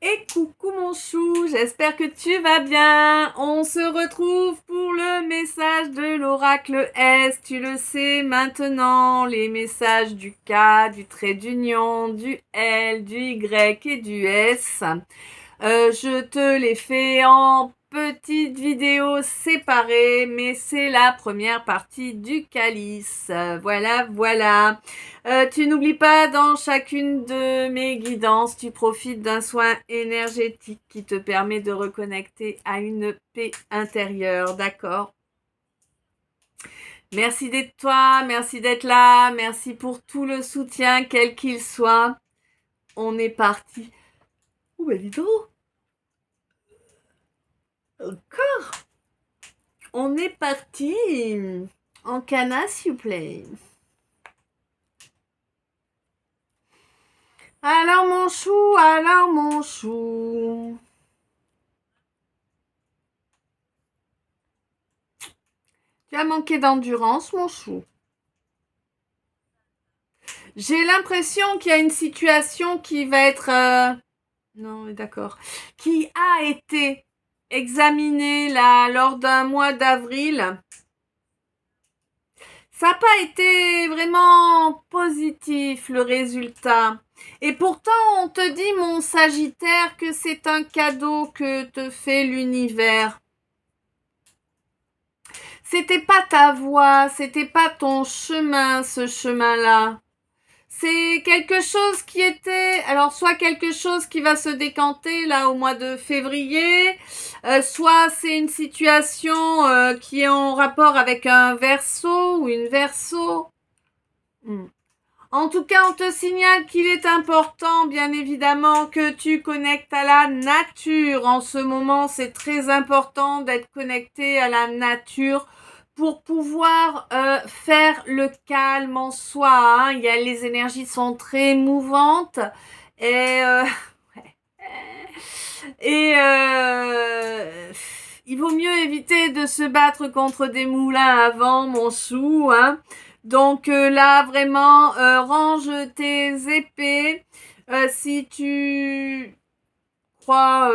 Et coucou mon chou, j'espère que tu vas bien. On se retrouve pour le message de l'oracle S. Tu le sais maintenant, les messages du K, du trait d'union, du L, du Y et du S. Je te les fais en petites vidéos séparées, mais c'est la première partie du calice. Voilà. Tu n'oublies pas, dans chacune de mes guidances, tu profites d'un soin énergétique qui te permet de reconnecter à une paix intérieure, d'accord? Merci d'être toi, merci d'être là, merci pour tout le soutien, quel qu'il soit. On est parti. Oh bah dis donc, encore. On est parti en canne, s'il vous plaît. Alors mon chou. Tu as manqué d'endurance, mon chou. J'ai l'impression qu'il y a une situation qui va être... Non, d'accord. Qui a été examinée là, lors d'un mois d'avril. Ça n'a pas été vraiment positif, le résultat. Et pourtant, on te dit, mon Sagittaire, que c'est un cadeau que te fait l'univers. C'était pas ta voie, c'était pas ton chemin, ce chemin-là. C'est quelque chose qui était, alors soit quelque chose qui va se décanter là au mois de février, soit c'est une situation qui est en rapport avec un Verseau ou une Verseau. En tout cas, on te signale qu'il est important, bien évidemment, que tu connectes à la nature. En ce moment, c'est très important d'être connecté à la nature pour pouvoir faire le calme en soi. Hein. Les énergies sont très mouvantes et et il vaut mieux éviter de se battre contre des moulins à vent, mon chou. Hein. Donc là, vraiment, range tes épées. Si tu crois,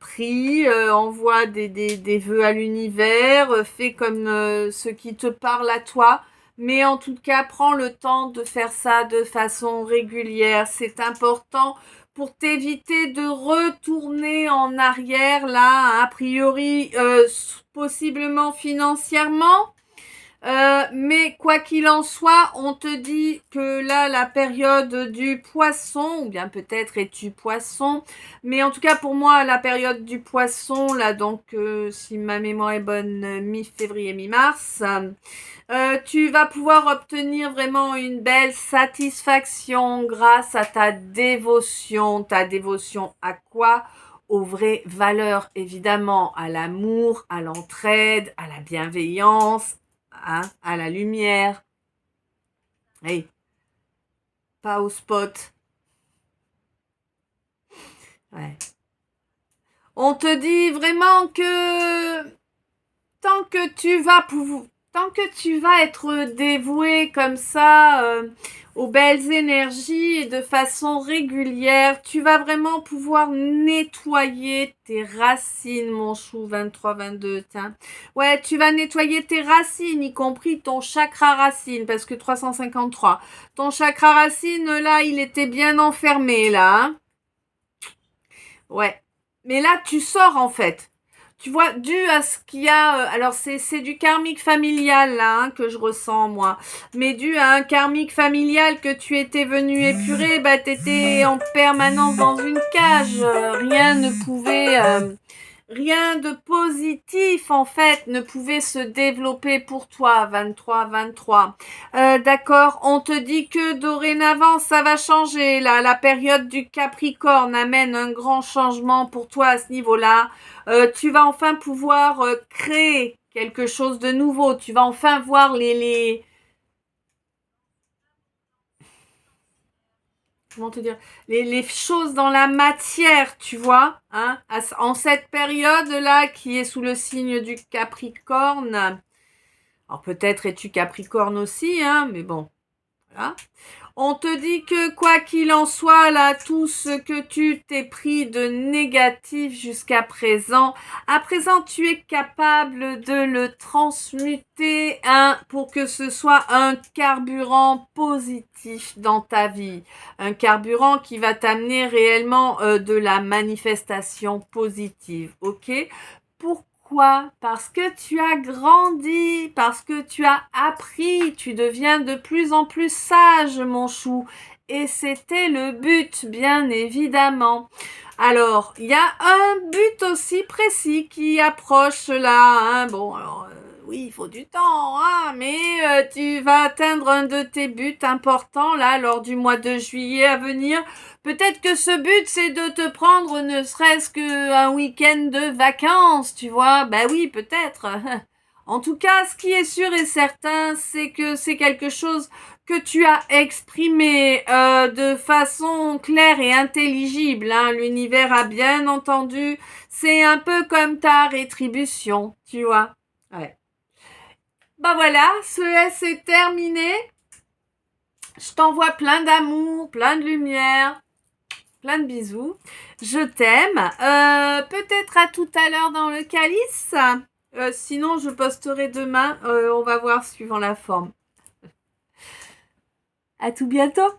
prie, envoie des vœux à l'univers, fais comme ce qui te parle à toi. Mais en tout cas, prends le temps de faire ça de façon régulière. C'est important pour t'éviter de retourner en arrière, là, a priori, possiblement financièrement. Mais quoi qu'il en soit, on te dit que là, la période du poisson, ou bien peut-être es-tu poisson, mais en tout cas pour moi, la période du poisson, là, donc si ma mémoire est bonne, mi-février, mi-mars, tu vas pouvoir obtenir vraiment une belle satisfaction grâce à ta dévotion. Ta dévotion à quoi? Aux vraies valeurs, évidemment, à l'amour, à l'entraide, à la bienveillance, hein, à la lumière. Hey, pas au spot. Ouais. On te dit vraiment que tant que tu vas être dévoué comme ça aux belles énergies et de façon régulière, tu vas vraiment pouvoir nettoyer tes racines, mon chou 23-22. Ouais, tu vas nettoyer tes racines, y compris ton chakra racine, parce que 353. Ton chakra racine, là, il était bien enfermé, là. Hein. Ouais. Mais là, tu sors, en fait. Tu vois, dû à ce qu'il y a, alors c'est du karmique familial là hein, que je ressens moi, mais dû à un karmique familial que tu étais venu épurer, bah t'étais en permanence dans une cage, rien de positif en fait ne pouvait se développer pour toi 23. D'accord, on te dit que dorénavant ça va changer là, la période du Capricorne amène un grand changement pour toi à ce niveau-là. Tu vas enfin pouvoir créer quelque chose de nouveau, tu vas enfin voir les comment te dire, les choses dans la matière, tu vois, hein, en cette période-là qui est sous le signe du Capricorne. Alors peut-être es-tu Capricorne aussi, hein, mais bon, voilà. On te dit que quoi qu'il en soit, là, tout ce que tu t'es pris de négatif jusqu'à présent, à présent tu es capable de le transmuter pour que ce soit un carburant positif dans ta vie. Un carburant qui va t'amener réellement de la manifestation positive, ok? Pourquoi? Parce que tu as grandi, parce que tu as appris, tu deviens de plus en plus sage, mon chou. Et c'était le but, bien évidemment. Alors, il y a un but aussi précis qui approche là, hein. Bon, alors, oui, il faut du temps, hein, mais tu vas atteindre un de tes buts importants là lors du mois de juillet à venir. Peut-être que ce but, c'est de te prendre ne serait-ce qu'un week-end de vacances, tu vois. Ben oui, peut-être. En tout cas, ce qui est sûr et certain, c'est que c'est quelque chose que tu as exprimé de façon claire et intelligible. Hein. L'univers a bien entendu. C'est un peu comme ta rétribution, tu vois. Ouais. Ben voilà, ce S est terminé. Je t'envoie plein d'amour, plein de lumière. Plein de bisous. Je t'aime. Peut-être à tout à l'heure dans le calice. Sinon, je posterai demain. On va voir suivant la forme. À tout bientôt.